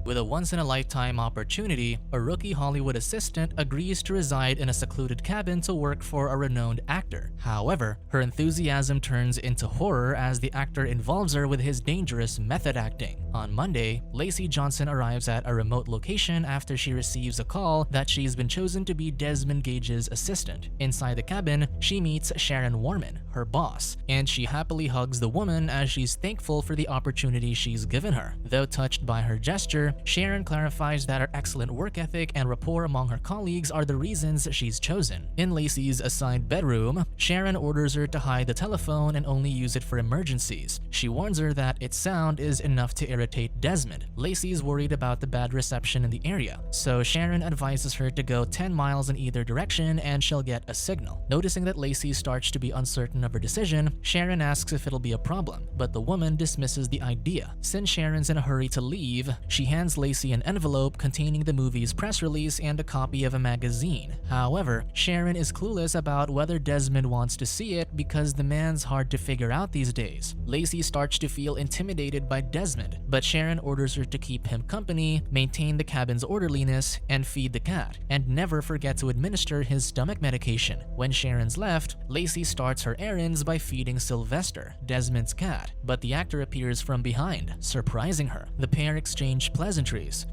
With a once-in-a-lifetime opportunity, a rookie Hollywood assistant agrees to reside in a secluded cabin to work for a renowned actor. However, her enthusiasm turns into horror as the actor involves her with his dangerous method acting. On Monday, Lacy Johnson arrives at a remote location after she receives a call that she's been chosen to be Desmond Gage's assistant. Inside the cabin, she meets Sharon Warman, her boss, and she happily hugs the woman as she's thankful for the opportunity she's given her. Though touched by her gesture, Sharon clarifies that her excellent work ethic and rapport among her colleagues are the reasons she's chosen. In Lacy's assigned bedroom, Sharon orders her to hide the telephone and only use it for emergencies. She warns her that its sound is enough to irritate Desmond. Lacy's worried about the bad reception in the area, so Sharon advises her to go 10 miles in either direction and she'll get a signal. Noticing that Lacy starts to be uncertain of her decision, Sharon asks if it'll be a problem, but the woman dismisses the idea. Since Sharon's in a hurry to leave, she hands Lacy an envelope containing the movie's press release and a copy of a magazine. However, Sharon is clueless about whether Desmond wants to see it because the man's hard to figure out these days. Lacy starts to feel intimidated by Desmond, but Sharon orders her to keep him company, maintain the cabin's orderliness, and feed the cat, and never forget to administer his stomach medication. When Sharon's left, Lacy starts her errands by feeding Sylvester, Desmond's cat, but the actor appears from behind, surprising her. The pair exchange pleasantries,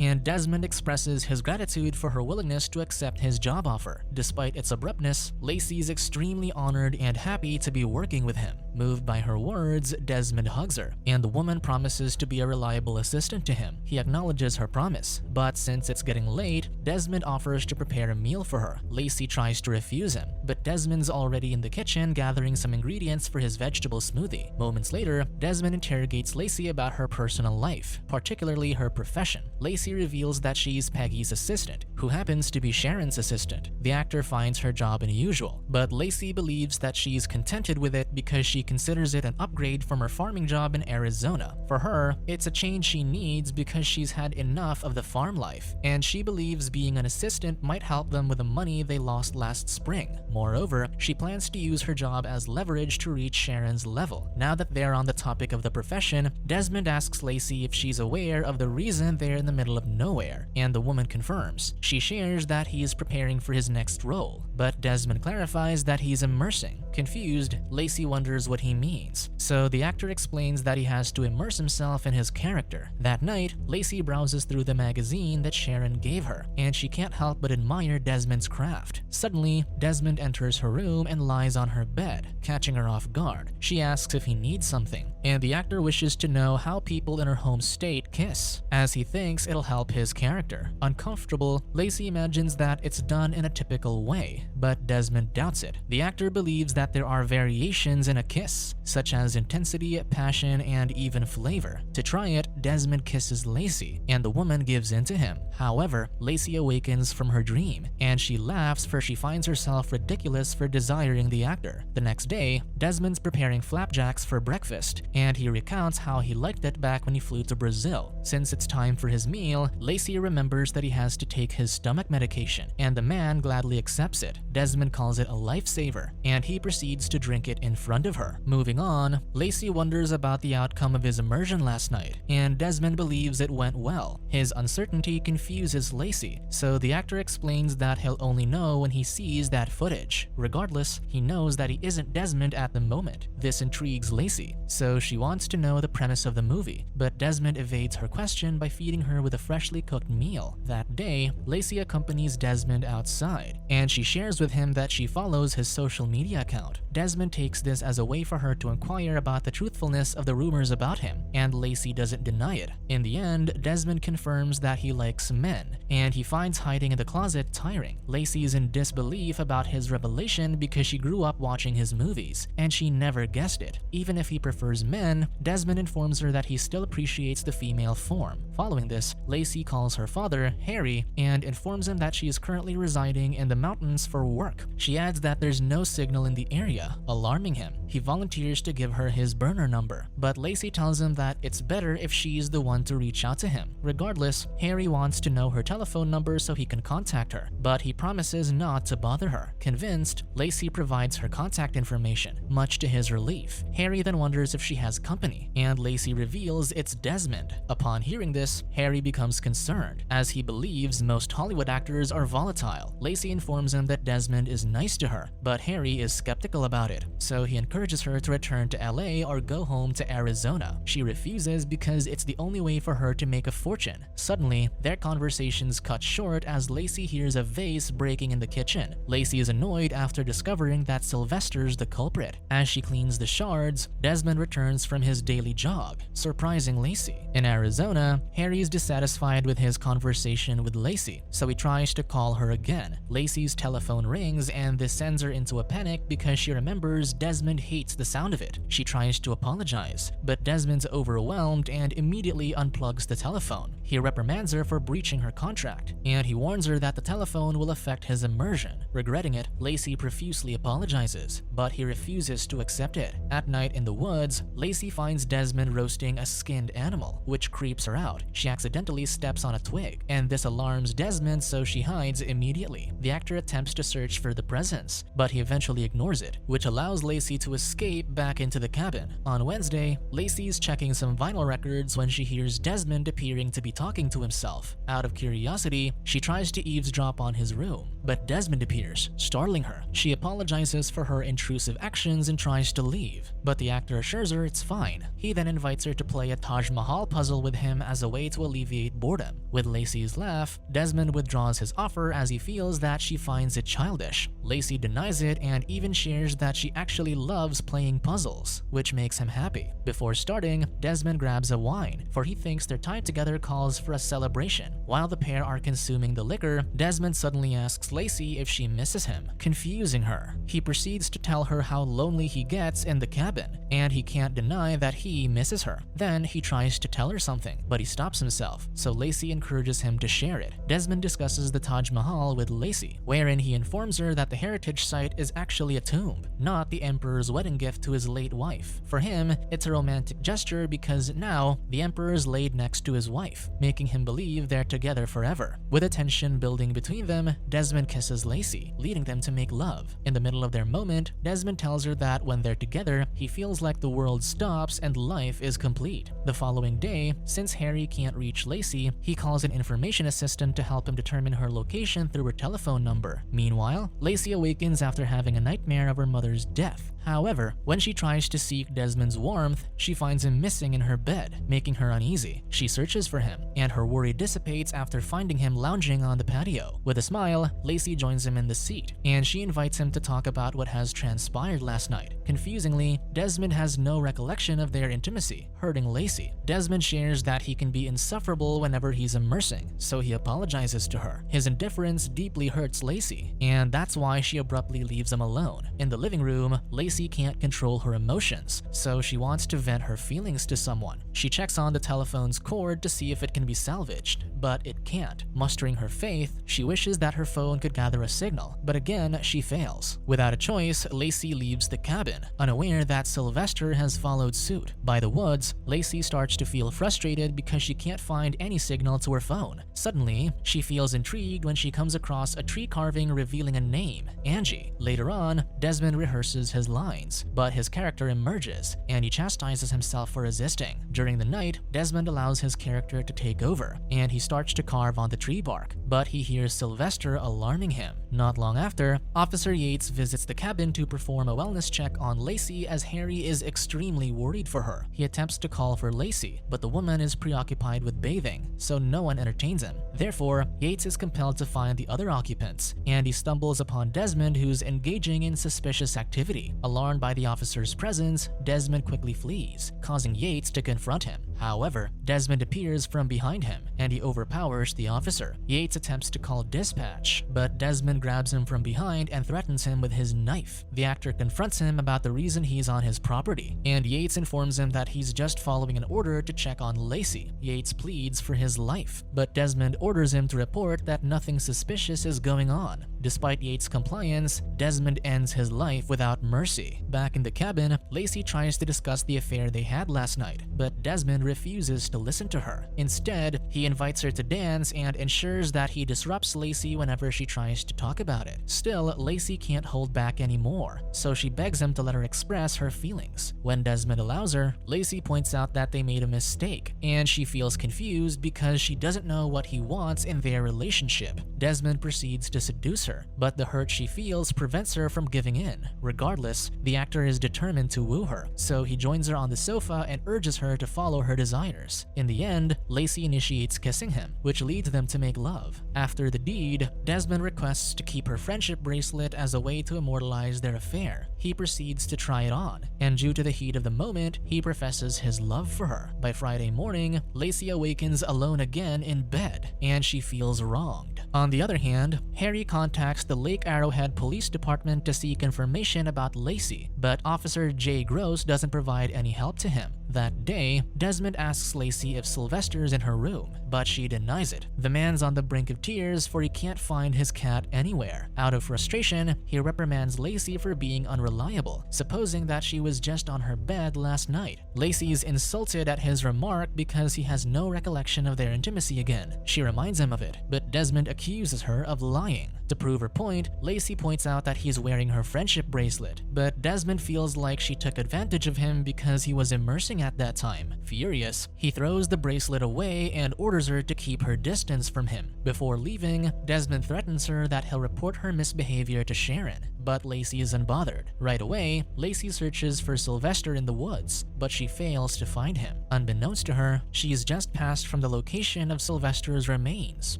and Desmond expresses his gratitude for her willingness to accept his job offer. Despite its abruptness, Lacy's extremely honored and happy to be working with him. Moved by her words, Desmond hugs her, and the woman promises to be a reliable assistant to him. He acknowledges her promise, but since it's getting late, Desmond offers to prepare a meal for her. Lacy tries to refuse him, but Desmond's already in the kitchen gathering some ingredients for his vegetable smoothie. Moments later, Desmond interrogates Lacy about her personal life, particularly her profession. Lacy reveals that she's Peggy's assistant, who happens to be Sharon's assistant. The actor finds her job unusual, but Lacy believes that she's contented with it because she considers it an upgrade from her farming job in Arizona. For her, it's a change she needs because she's had enough of the farm life, and she believes being an assistant might help them with the money they lost last spring. Moreover, she plans to use her job as leverage to reach Sharon's level. Now that they're on the topic of the profession, Desmond asks Lacy if she's aware of the reason they're in the middle of nowhere, and the woman confirms. She shares that he is preparing for his next role, but Desmond clarifies that he's immersing. Confused, Lacy wonders what he means, so the actor explains that he has to immerse himself in his character. That night, Lacy browses through the magazine that Sharon gave her, and she can't help but admire Desmond's craft. Suddenly, Desmond enters her room and lies on her bed, catching her off guard. She asks if he needs something, and the actor wishes to know how people in her home state kiss, as he thinks it'll help his character. Uncomfortable, Lacy imagines that it's done in a typical way, but Desmond doubts it. The actor believes that there are variations in a kiss, such as intensity, passion, and even flavor. To try it, Desmond kisses Lacy, and the woman gives in to him. However, Lacy awakens from her dream, and she laughs for she finds herself ridiculous for desiring the actor. The next day, Desmond's preparing flapjacks for breakfast, and he recounts how he liked it back when he flew to Brazil. Since it's time for his meal, Lacy remembers that he has to take his stomach medication, and the man gladly accepts it. Desmond calls it a lifesaver, and he proceeds to drink it in front of her. Moving on, Lacy wonders about the outcome of his immersion last night, and Desmond believes it went well. His uncertainty confuses Lacy, so the actor explains that he'll only know when he sees that footage. Regardless, he knows that he isn't Desmond at the moment. This intrigues Lacy, so she wants to know the premise of the movie, but Desmond evades her question by feeding her with a freshly cooked meal. That day, Lacy accompanies Desmond outside, and she shares with him that she follows his social media account. Desmond takes this as a way for her to inquire about the truthfulness of the rumors about him, and Lacy doesn't deny it. In the end, Desmond confirms that he likes men, and he finds hiding in the closet tiring. Lacy is in disbelief about his revelation because she grew up watching his movies, and she never guessed it. Even if he prefers men, Desmond informs her that he still appreciates the female form. Following this, Lacy calls her father, Harry, and informs him that she is currently residing in the mountains for work. She adds that there's no signal in the area, alarming him. He volunteers to give her his burner number, but Lacy tells him that it's better if she's the one to reach out to him. Regardless, Harry wants to know her telephone number so he can contact her, but he promises not to bother her. Convinced, Lacy provides her contact information, much to his relief. Harry then wonders if she has company, and Lacy reveals it's Desmond. Upon hearing this, Harry becomes concerned, as he believes most Hollywood actors are volatile. Lacy informs him that Desmond is nice to her, but Harry is skeptical about it, so he encourages her to return to LA or go home to Arizona. She refuses because it's the only way for her to make a fortune. Suddenly, their conversations cut short as Lacy hears a vase breaking in the kitchen. Lacy is annoyed after discovering that Sylvester's the culprit. As she cleans the shards, Desmond returns from his daily jog, surprising Lacy. In Arizona, Harry is dissatisfied with his conversation with Lacy, so he tries to call her again. Lacy's telephone rings and this sends her into a panic because she remembers Desmond hates the sound of it. She tries to apologize, but Desmond's overwhelmed and immediately unplugs the telephone. He reprimands her for breaching her contract, and he warns her that the telephone will affect his immersion. Regretting it, Lacy profusely apologizes, but he refuses to accept it. At night in the woods, Lacy finds Desmond roasting a skinned animal, which creeps her out. She accidentally steps on a twig, and this alarms Desmond, so she hides immediately. The actor attempts to search for the presence, but he eventually ignores it, which allows Lacy to escape back into the cabin. On Wednesday, Lacy's checking some vinyl records when she hears Desmond appearing to be talking to himself. Out of curiosity, she tries to eavesdrop on his room, but Desmond appears, startling her. She apologizes for her intrusive actions and tries to leave, but the actor assures her it's fine. He then invites her to play a Taj Mahal puzzle with him as a way to alleviate boredom. With Lacy's laugh, Desmond withdraws his offer as he feels that she finds it childish. Lacy denies it and even shares that she actually loves playing puzzles, which makes him happy. Before starting, Desmond grabs a wine, for he thinks their time together calls for a celebration. While the pair are consuming the liquor, Desmond suddenly asks Lacy if she misses him, confusing her. He proceeds to tell her how lonely he gets in the cabin, and he can't deny that he misses her. Then he tries to tell her something, but he stops himself, so Lacy encourages him to share it. Desmond discusses the Taj Mahal with Lacy, wherein he informs her that the heritage site is actually a tomb, not the emperor's wedding gift to his late wife. For him, it's a romantic gesture because now the emperor is laid next to his wife, making him believe they're together forever. With a tension building between them, Desmond kisses Lacy, leading them to make love. In the middle of their moment, Desmond tells her that when they're together, he feels like the world stops and life is complete. The following day, since Harry can't reach Lacy, he calls an information assistant to help him determine her location through her telephone number. Meanwhile, Lacy awakens after having a nightmare of her mother's death. However, when she tries to seek Desmond's warmth, she finds him missing in her bed, making her uneasy. She searches for him, and her worry dissipates after finding him lounging on the patio. With a smile, Lacy joins him in the seat, and she invites him to talk about what has transpired last night. Confusingly, Desmond has no recollection of their intimacy, hurting Lacy. Desmond shares that he can be insufferable whenever he's immersing, so he apologizes to her. His indifference deeply hurts Lacy, and that's why she abruptly leaves him alone. In the living room, Lacy can't control her emotions, so she wants to vent her feelings to someone. She checks on the telephone's cord to see if it can be salvaged, but it can't. Mustering her faith, she wishes that her phone could gather a signal, but again, she fails. Without a choice, Lacy leaves the cabin, unaware that Sylvester has followed suit. By the woods, Lacy starts to feel frustrated because she can't find any signal to her phone. Suddenly, she feels intrigued when she comes across a tree carving revealing a name, Angie. Later on, Desmond rehearses his lines, but his character emerges, and he chastises himself for resisting. During the night, Desmond allows his character to take over, and he starts to carve on the tree bark, but he hears Sylvester alarming him. Not long after, Officer Yates visits the cabin to perform a wellness check on Lacy as Harry is extremely worried for her. He attempts to call for Lacy, but the woman is preoccupied with bathing, so no one entertains him. Therefore, Yates is compelled to find the other occupants, and he stumbles upon Desmond, who's engaging in suspicious activity. Alarmed by the officer's presence, Desmond quickly flees, causing Yates to confront him. However, Desmond appears from behind him, and he overpowers the officer. Yates attempts to call dispatch, but Desmond grabs him from behind and threatens him with his knife. The actor confronts him about the reason he's on his property, and Yates informs him that he's just following an order to check on Lacy. Yates pleads for his life, but Desmond orders him to report that nothing suspicious is going on. Despite Yates' compliance, Desmond ends his life without mercy. Back in the cabin, Lacy tries to discuss the affair they had last night, but Desmond refuses to listen to her. Instead, he invites her to dance and ensures that he disrupts Lacy whenever she tries to talk about it. Still, Lacy can't hold back anymore, so she begs him to let her express her feelings. When Desmond allows her, Lacy points out that they made a mistake, and she feels confused because she doesn't know what he wants in their relationship. Desmond proceeds to seduce her, but the hurt she feels prevents her from giving in. Regardless, the actor is determined to woo her, so he joins her on the sofa and urges her to follow her desires. In the end, Lacy initiates kissing him, which leads them to make love. After the deed, Desmond requests to keep her friendship bracelet as a way to immortalize their affair. He proceeds to try it on, and due to the heat of the moment, he professes his love for her. By Friday morning, Lacy awakens alone again in bed, and she feels wronged. On the other hand, Harry contacts the Lake Arrowhead Police Department to seek information about Lacy, but Officer Jay Gross doesn't provide any help to him. That day, Desmond asks Lacy if Sylvester's in her room, but she denies it. The man's on the brink of tears for he can't find his cat anywhere. Out of frustration, he reprimands Lacy for being unreliable, supposing that she was just on her bed last night. Lacy's insulted at his remark because he has no recollection of their intimacy again. She reminds him of it, but Desmond accuses her of lying. To prove her point, Lacy points out that he's wearing her friendship bracelet, but Desmond feels like she took advantage of him because he was immersing at that time. Furious, he throws the bracelet away and orders her to keep her distance from him. Before leaving, Desmond threatens her that he'll report her misbehavior to Sharon, but Lacy is unbothered. Right away, Lacy searches for Sylvester in the woods, but she fails to find him. Unbeknownst to her, she's just passed from the location of Sylvester's remains,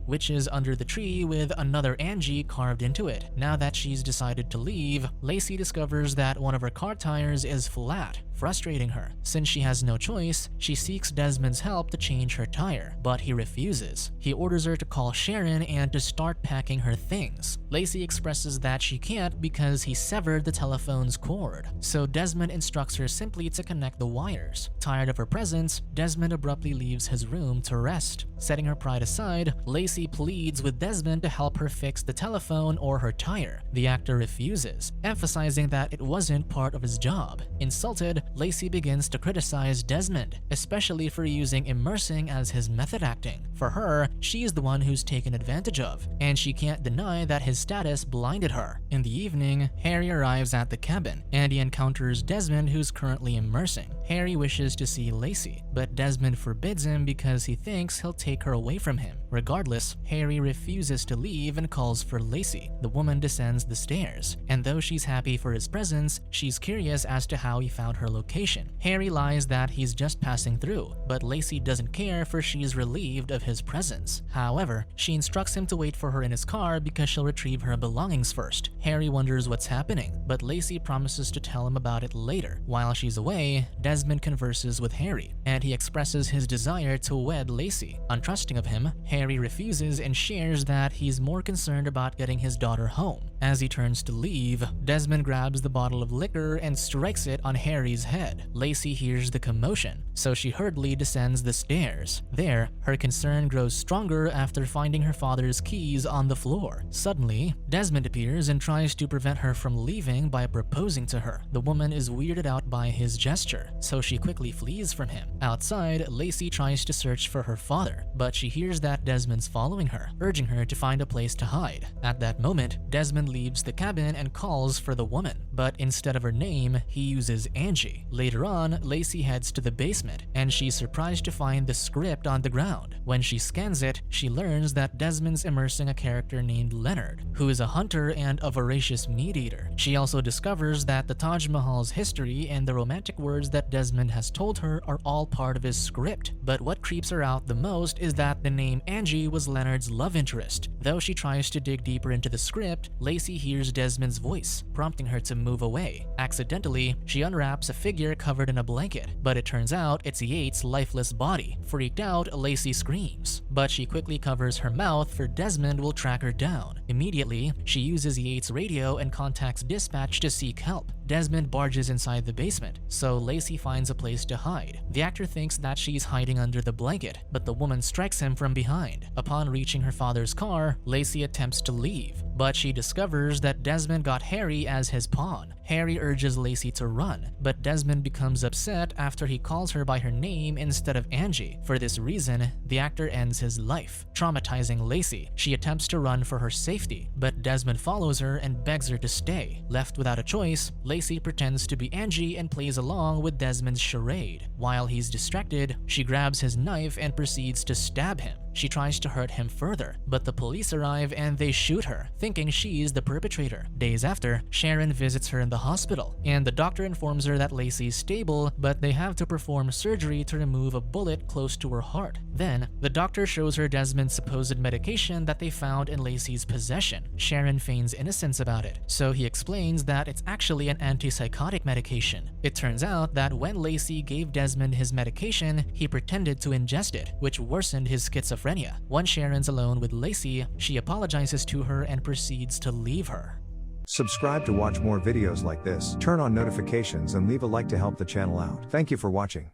which is under the tree with another Angie carved into it. Now that she's decided to leave, Lacy discovers that one of her car tires is flat, frustrating her. Since she has no choice, she seeks Desmond's help to change her tire, but he refuses. He orders her to call Sharon and to start packing her things. Lacy expresses that she can't because he severed the telephone's cord, so Desmond instructs her simply to connect the wires. Tired of her presence, Desmond abruptly leaves his room to rest. Setting her pride aside, Lacy pleads with Desmond to help her fix the telephone or her tire. The actor refuses, emphasizing that it wasn't part of his job. Insulted, Lacy begins to criticize Desmond, especially for using immersing as his method acting. For her, she's the one who's taken advantage of, and she can't deny that his status blinded her. In the evening, Harry arrives at the cabin, and he encounters Desmond, who's currently immersing. Harry wishes to see Lacy, but Desmond forbids him because he thinks he'll take her away from him. Regardless, Harry refuses to leave and calls for Lacy. The woman descends the stairs, and though she's happy for his presence, she's curious as to how he found her location. Harry lies that he's just passing through, but Lacy doesn't care for she's relieved of his presence. However, she instructs him to wait for her in his car because she'll retrieve her belongings first. Harry wonders what's happening, but Lacy promises to tell him about it later. While she's away, Desmond converses with Harry, and he expresses his desire to wed Lacy. Untrusting of him, Harry refuses and shares that he's more concerned about getting his daughter home. As he turns to leave, Desmond grabs the bottle of liquor and strikes it on Harry's head. Lacy hears the commotion, so she hurriedly descends the stairs. There, her concern grows stronger after finding her father's keys on the floor. Suddenly, Desmond appears and tries to prevent her from leaving by proposing to her. The woman is weirded out by his gesture, so she quickly flees from him. Outside, Lacy tries to search for her father, but she hears that Desmond's following her, urging her to find a place to hide. At that moment, Desmond leaves the cabin and calls for the woman, but instead of her name, he uses Angie. Later on, Lacy heads to the basement, and she's surprised to find the script on the ground. When she scans it, she learns that Desmond's immersing a character named Leonard, who is a hunter and a voracious meat-eater. She also discovers that the Taj Mahal's history and the romantic words that Desmond has told her are all part of his script. But what creeps her out the most is that the name Angie was Leonard's love interest. Though she tries to dig deeper into the script, Lacy hears Desmond's voice, prompting her to move away. Accidentally, she unwraps a figure covered in a blanket, but it turns out it's Yates' lifeless body. Freaked out, Lacy screams, but she quickly covers her mouth for Desmond will track her down. Immediately, she uses Yates' radio and contacts dispatch to seek help. Desmond barges inside the basement, so Lacy finds a place to hide. The actor thinks that she's hiding under the blanket, but the woman strikes him from behind. Upon reaching her father's car, Lacy attempts to leave, but she discovers that Desmond got Harry as his pawn. Harry urges Lacy to run, but Desmond becomes upset after he calls her by her name instead of Angie. For this reason, the actor ends his life, traumatizing Lacy. She attempts to run for her safety, but Desmond follows her and begs her to stay. Left without a choice, Lacy pretends to be Angie and plays along with Desmond's charade. While he's distracted, she grabs his knife and proceeds to stab him. She tries to hurt him further, but the police arrive and they shoot her, thinking she's the perpetrator. Days after, Sharon visits her in the hospital, and the doctor informs her that Lacy's stable, but they have to perform surgery to remove a bullet close to her heart. Then, the doctor shows her Desmond's supposed medication that they found in Lacy's possession. Sharon feigns innocence about it, so he explains that it's actually an antipsychotic medication. It turns out that when Lacy gave Desmond his medication, he pretended to ingest it, which worsened his schizophrenia. Once Sharon's alone with Lacy, she apologizes to her and proceeds to leave her. Subscribe to watch more videos like this, turn on notifications and leave a like to help the channel out. Thank you for watching.